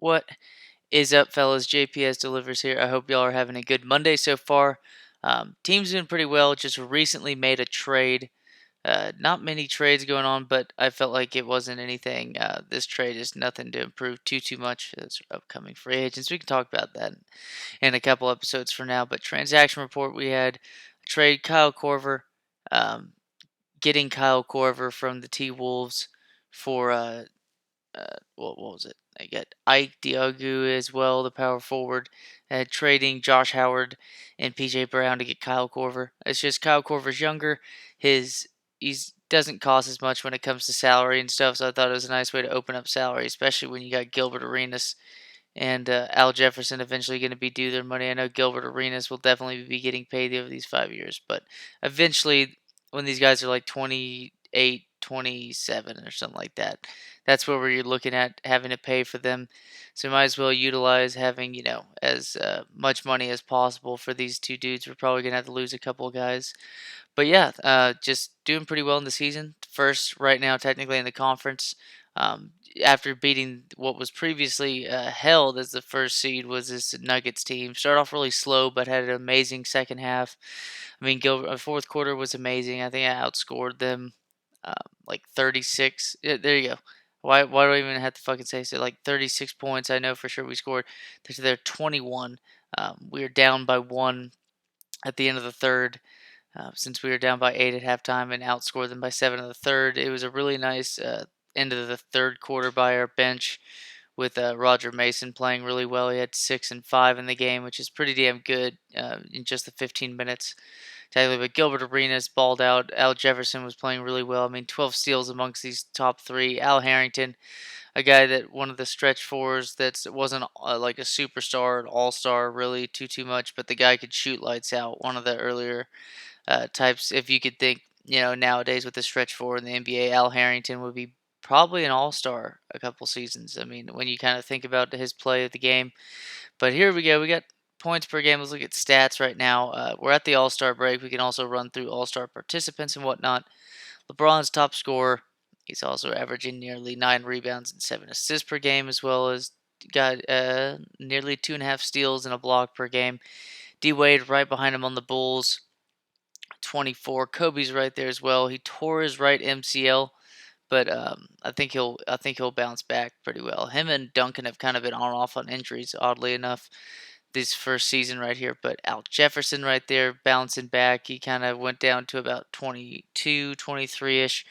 What is up, fellas? JPS delivers here. I hope y'all are having a good Monday so far. Team's doing pretty well. Just recently made a trade. Not many trades going on, but I felt like it wasn't anything. This trade is nothing to improve too much. It's upcoming free agents. We can talk about that in a couple episodes for now. But transaction report, we had a trade Kyle Korver, um, getting Kyle Korver from the T Wolves for what was it? I got Ike Diogu as well, the power forward, trading Josh Howard and PJ Brown to get Kyle Korver. It's just Kyle Korver's younger. He's doesn't cost as much when it comes to salary and stuff. So I thought it was a nice way to open up salary, especially when you got Gilbert Arenas and Al Jefferson eventually going to be due their money. I know Gilbert Arenas will definitely be getting paid over these 5 years, but eventually, when these guys are like 28, 27, or something like that, that's where you're looking at having to pay for them. So might as well utilize having as much money as possible for these two dudes. We're probably gonna have to lose a couple of guys, but yeah, just doing pretty well in the season. First, right now, technically in the conference. Um, After beating what was previously held as the first seed was this Nuggets team. Started off really slow, but had an amazing second half. I mean, Gilbert, fourth quarter was amazing. I think I outscored them like 36. Yeah, there you go. Why do I even have to fucking say so? Like 36 points. I know for sure we scored. They're 21. We were down by one at the end of the third. Since we were down by 8 at halftime and outscored them by 7 in the third. It was a really nice end of the third quarter by our bench with Roger Mason playing really well. He had 6 and 5 in the game, which is pretty damn good in just the 15 minutes. But Gilbert Arenas balled out. Al Jefferson was playing really well. I mean, 12 steals amongst these top three. Al Harrington, a guy that one of the stretch fours that wasn't like a superstar, an all-star really too much, but the guy could shoot lights out. One of the earlier types. If you could think, nowadays with the stretch four in the NBA, Al Harrington would be probably an all star a couple seasons. I mean, when you kind of think about his play of the game. But here we go. We got points per game. Let's look at stats right now. We're at the all star break. We can also run through all star participants and whatnot. LeBron's top scorer. He's also averaging nearly 9 rebounds and 7 assists per game, as well as got nearly 2.5 steals and a block per game. D Wade right behind him on the Bulls, 24. Kobe's right there as well. He tore his right MCL, but I think he'll bounce back pretty well. Him and Duncan have kind of been on and off on injuries, oddly enough, this first season right here. But Al Jefferson right there bouncing back. He kind of went down to about 22, 23-ish,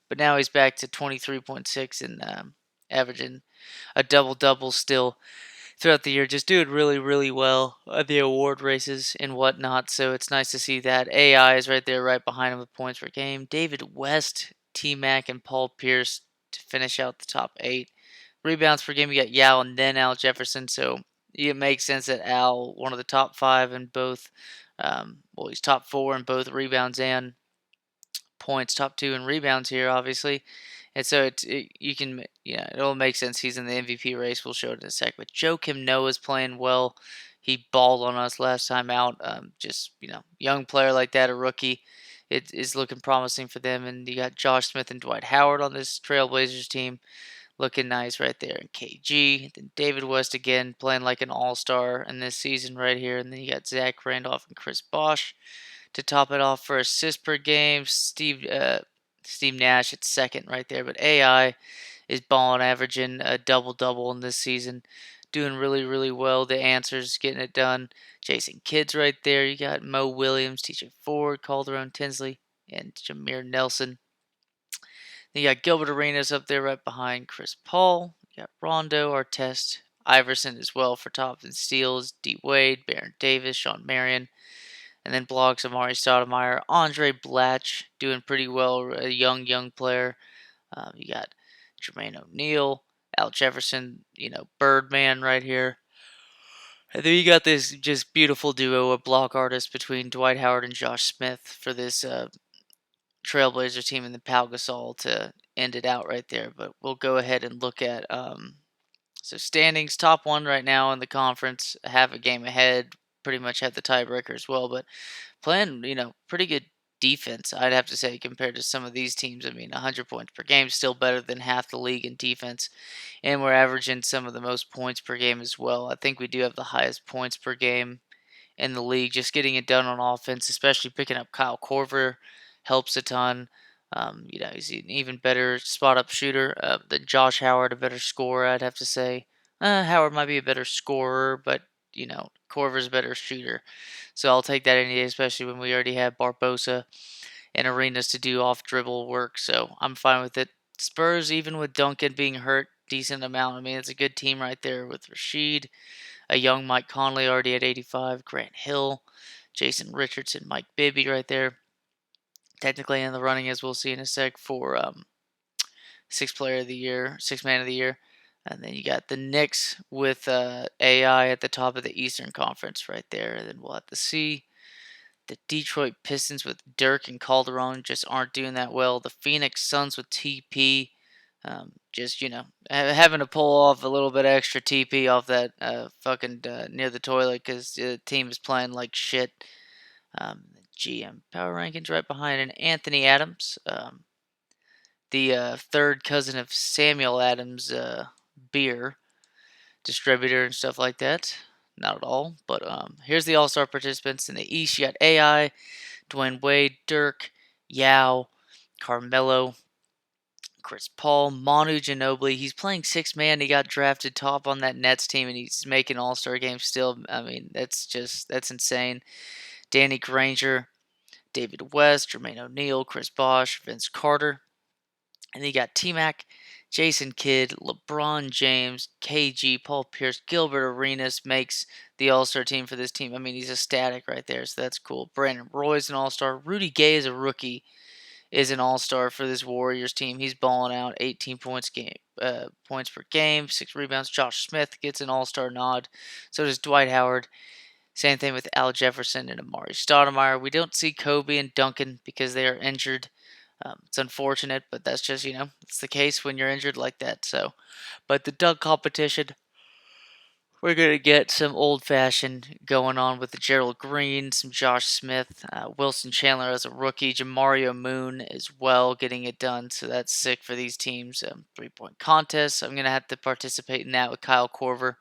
but now he's back to 23.6 and averaging a double double still throughout the year, just doing really well at the award races and whatnot. So it's nice to see that. AI is right there, right behind him with points per game. David West, T Mac, and Paul Pierce to finish out the top 8. Rebounds per game, you got Yao and then Al Jefferson. So it makes sense that Al, one of the top 5 in both, he's top 4 in both rebounds and points, top 2 in rebounds here, obviously. And so it'll make sense. He's in the MVP race. We'll show it in a sec. But Joakim Noah's playing well. He balled on us last time out. Just young player like that, a rookie, it is looking promising for them. And you got Josh Smith and Dwight Howard on this Trailblazers team, looking nice right there. And KG, then David West again playing like an all-star in this season right here. And then you got Zach Randolph and Chris Bosh to top it off for assists per game. Steve Nash at second right there, but AI is balling, averaging a double double in this season, doing really well. The answers getting it done. Jason Kidd's right there. You got Mo Williams, TJ Ford, Calderon Tinsley, and Jameer Nelson. Then you got Gilbert Arenas up there right behind Chris Paul. You got Rondo, Artest, Iverson as well for top and steals. D Wade, Baron Davis, Sean Marion. And then blocks Amari Stoudemire. Andre Blatch doing pretty well, a young player. You got Jermaine O'Neal, Al Jefferson, Birdman right here. And then you got this just beautiful duo of block artists between Dwight Howard and Josh Smith for this Trailblazer team and the Pau Gasol to end it out right there. But we'll go ahead and look at so standings. Top 1 right now in the conference, have a game ahead. Pretty much have the tiebreaker as well, but playing, pretty good defense, I'd have to say, compared to some of these teams. I mean, 100 points per game is still better than half the league in defense, and we're averaging some of the most points per game as well. I think we do have the highest points per game in the league. Just getting it done on offense, especially picking up Kyle Korver, helps a ton. He's an even better spot up shooter than Josh Howard, a better scorer, I'd have to say. Howard might be a better scorer, but Korver's a better shooter. So I'll take that any day, especially when we already have Barbosa and Arenas to do off dribble work. So I'm fine with it. Spurs, even with Duncan being hurt, decent amount. I mean, it's a good team right there with Rashid, a young Mike Conley already at 85, Grant Hill, Jason Richardson, Mike Bibby right there. Technically in the running, as we'll see in a sec, for sixth player of the year, sixth man of the year. And then you got the Knicks with AI at the top of the Eastern Conference right there. And then we'll have to see. The Detroit Pistons with Dirk and Calderon just aren't doing that well. The Phoenix Suns with TP, having to pull off a little bit extra TP off that fucking near the toilet because the team is playing like shit. GM power rankings right behind an Anthony Adams, the third cousin of Samuel Adams, beer distributor and stuff like that. Not at all, but here's the All-Star participants in the East. You got AI, Dwayne Wade, Dirk, Yao, Carmelo, Chris Paul, Manu Ginobili. He's playing six man. He got drafted top on that Nets team, and he's making All-Star games still. I mean, that's insane. Danny Granger, David West, Jermaine O'Neal, Chris Bosh, Vince Carter. And then you got T-Mac, Jason Kidd, LeBron James, KG, Paul Pierce, Gilbert Arenas makes the All-Star team for this team. I mean, he's ecstatic right there, so that's cool. Brandon Roy's an All-Star. Rudy Gay is a rookie, is an All-Star for this Warriors team. He's balling out, 18 points per game, 6 rebounds. Josh Smith gets an All-Star nod. So does Dwight Howard. Same thing with Al Jefferson and Amari Stoudemire. We don't see Kobe and Duncan because they are injured. It's unfortunate, but that's just, it's the case when you're injured like that. So, but the dunk competition, we're going to get some old fashioned going on with the Gerald Green, some Josh Smith, Wilson Chandler as a rookie, Jamario Moon as well, getting it done. So that's sick for these teams. 3-point contests. I'm going to have to participate in that with Kyle Korver.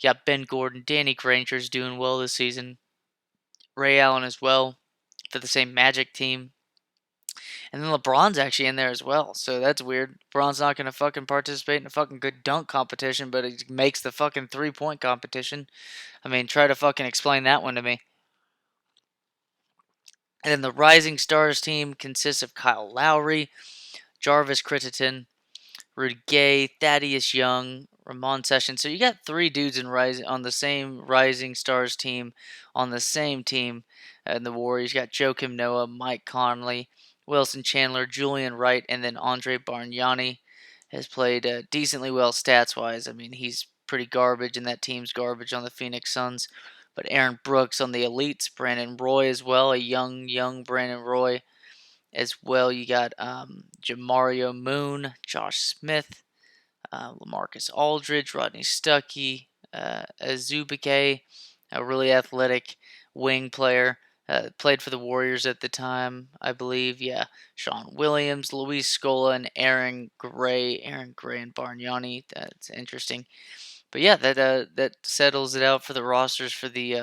You got Ben Gordon, Danny Granger's doing well this season. Ray Allen as well for the same Magic team. And then LeBron's actually in there as well. So that's weird. LeBron's not going to fucking participate in a fucking good dunk competition, but he makes the fucking 3-point competition. I mean, try to fucking explain that one to me. And then the Rising Stars team consists of Kyle Lowry, Jarvis Crittenden, Rudy Gay, Thaddeus Young, Ramon Sessions. So you got 3 dudes on the same Rising Stars team, on the same team. And the Warriors got Joakim Noah, Mike Conley, Wilson Chandler, Julian Wright, and then Andre Bargnani has played decently well stats-wise. I mean, he's pretty garbage, and that team's garbage on the Phoenix Suns. But Aaron Brooks on the Elites, Brandon Roy as well, a young Brandon Roy as well. You got Jamario Moon, Josh Smith, LaMarcus Aldridge, Rodney Stuckey, Azubike, a really athletic wing player. Played for the Warriors at the time, I believe. Yeah, Sean Williams, Luis Scola, and Aaron Gray. Aaron Gray and Bargnani. That's interesting. But yeah, that settles it out for the rosters for the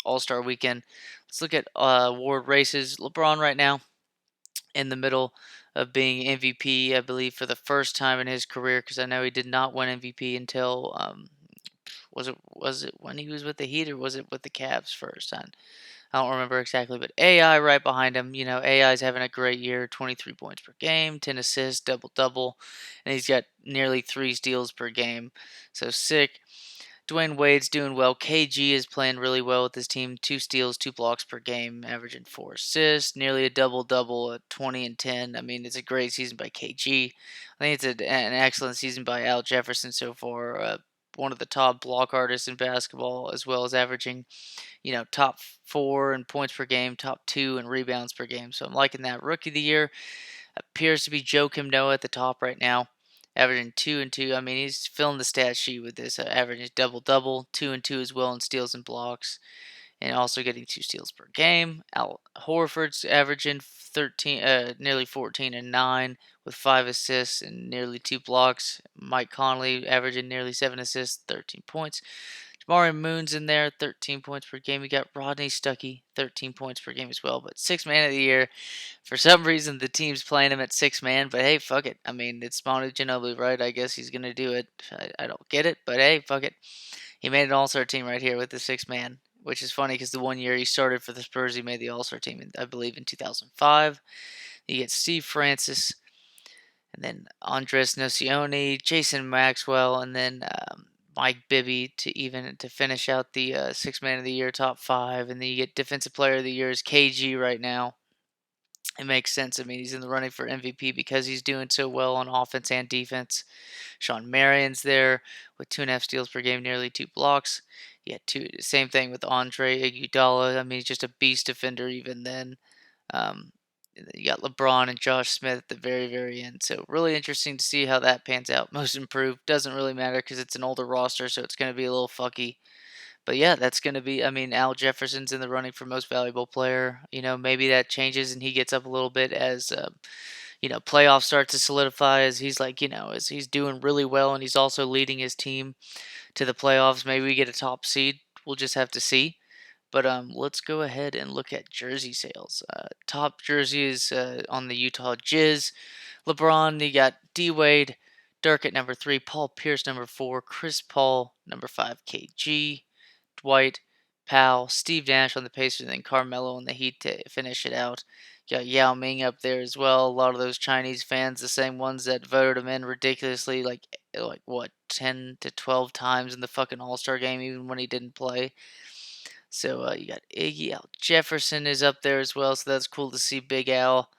All-Star weekend. Let's look at award races. LeBron right now in the middle of being MVP, I believe, for the first time in his career, because I know he did not win MVP until was it when he was with the Heat, or was it with the Cavs first? I don't remember exactly, but AI right behind him. AI is having a great year, 23 points per game, 10 assists, double-double, and he's got nearly 3 steals per game. So sick. Dwayne Wade's doing well. KG is playing really well with his team. 2 steals, 2 blocks per game, averaging 4 assists, nearly a double-double at 20 and 10. I mean, it's a great season by KG. I think it's an excellent season by Al Jefferson so far. One of the top block artists in basketball, as well as averaging, top 4 in points per game, top 2 in rebounds per game. So I'm liking that. Rookie of the year appears to be Joakim Noah at the top right now, averaging 2 and 2. I mean, he's filling the stat sheet with this, averaging double-double, 2 and 2 as well in steals and blocks. and also getting 2 steals per game. Al Horford's averaging 13, nearly 14 and 9 with 5 assists and nearly 2 blocks. Mike Conley averaging nearly 7 assists, 13 points. Jamari Moon's in there, 13 points per game. We got Rodney Stuckey, 13 points per game as well. But 6 man of the year. For some reason, the team's playing him at 6 man. But hey, fuck it. I mean, it's Manu Ginobili, right? I guess he's gonna do it. I don't get it, but hey, fuck it. He made an All-Star team right here with the 6 man, which is funny because the one year he started for the Spurs, he made the All-Star team, I believe, in 2005. You get Steve Francis, and then Andres Nocioni, Jason Maxwell, and then Mike Bibby to finish out the 6 man of the year top 5, and then you get Defensive Player of the Year is KG right now. It makes sense. I mean, he's in the running for MVP because he's doing so well on offense and defense. Sean Marion's there with 2.5 steals per game, nearly 2 blocks. Yeah, same thing with Andre Iguodala. I mean, he's just a beast defender even then. Um, you got LeBron and Josh Smith at the very, very end. So really interesting to see how that pans out. Most improved doesn't really matter because it's an older roster, so it's going to be a little fucky. But yeah, that's going to be. I mean, Al Jefferson's in the running for most valuable player. Maybe that changes and he gets up a little bit as playoffs start to solidify. As he's as he's doing really well and he's also leading his team to the playoffs. Maybe we get a top seed. We'll just have to see. But let's go ahead and look at jersey sales. Top jerseys on the Utah Jizz. LeBron, you got D Wade, Dirk at number 3, Paul Pierce number 4, Chris Paul number 5, KG, Dwight, Powell, Steve Nash on the Pacers, and then Carmelo on the Heat to finish it out. You got Yao Ming up there as well. A lot of those Chinese fans, the same ones that voted him in ridiculously, like what, 10 to 12 times in the fucking All-Star game, even when he didn't play. So you got Iggy Al Jefferson is up there as well, so that's cool to see Big Al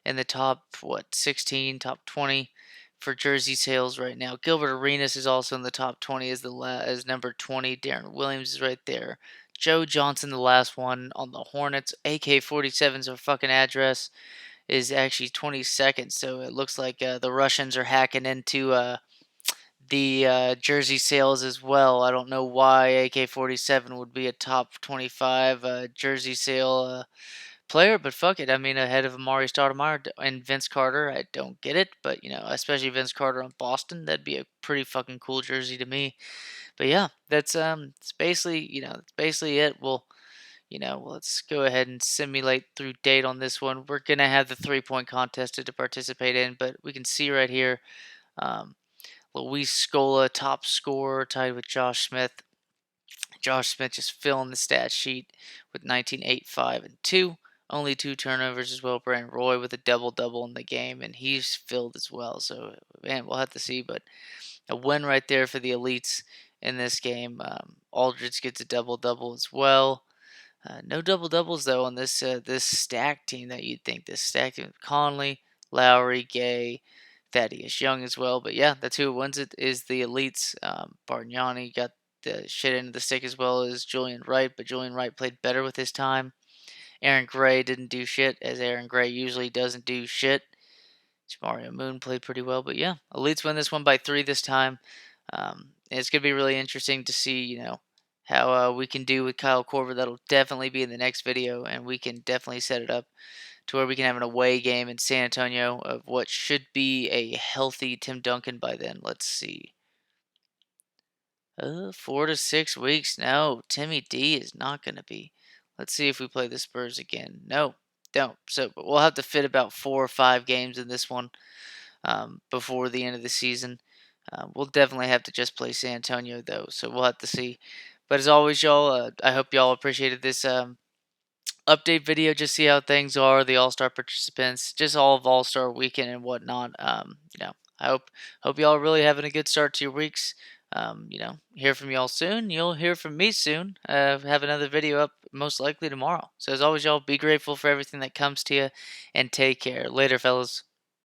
in the top 16, top 20 for jersey sales right now. Gilbert Arenas is also in the top 20 as number 20. Darren Williams is right there. Joe Johnson, the last one on the Hornets. AK-47's our fucking address is actually 22nd, so it looks like the Russians are hacking into the jersey sales as well. I don't know why AK-47 would be a top 25 jersey sale player, but fuck it. I mean, ahead of Amari Stoudemire and Vince Carter, I don't get it, but especially Vince Carter on Boston, that'd be a pretty fucking cool jersey to me. But yeah, that's it's basically it. Let's go ahead and simulate through date on this one. We're gonna have the 3-point contest to participate in, but we can see right here. Um, Luis Scola, top scorer, tied with Josh Smith. Josh Smith just filling the stat sheet with 19, 8, 5, and 2. Only 2 turnovers as well. Brandon Roy with a double-double in the game, and he's filled as well. So, man, we'll have to see. But a win right there for the elites in this game. Aldridge gets a double-double as well. No double-doubles, though, on this stacked team that you'd think. This stacked team with Conley, Lowry, Gay, Thaddeus Young as well. But yeah, that's who wins it is the elites. Bargnani got the shit into the stick as well as Julian Wright, but Julian Wright played better with his time. Aaron Gray didn't do shit, as Aaron Gray usually doesn't do shit. Mario Moon played pretty well, but yeah, elites win this one by 3 this time. It's gonna be really interesting to see, how we can do with Kyle Korver. That'll definitely be in the next video, and we can definitely set it up to where we can have an away game in San Antonio of what should be a healthy Tim Duncan by then. Let's see. 4 to 6 weeks. No, Timmy D is not going to be. Let's see if we play the Spurs again. No, don't. So but we'll have to fit about 4 or 5 games in this one before the end of the season. We'll definitely have to just play San Antonio, though, so we'll have to see. But as always, y'all, I hope y'all appreciated this update video. Just see how things are, the All-Star participants, just all of All-Star weekend and whatnot. I hope y'all are really having a good start to your weeks. Hear from y'all soon. You'll hear from me soon. Have another video up most likely tomorrow. So as always, y'all, be grateful for everything that comes to you, and take care. Later, fellas.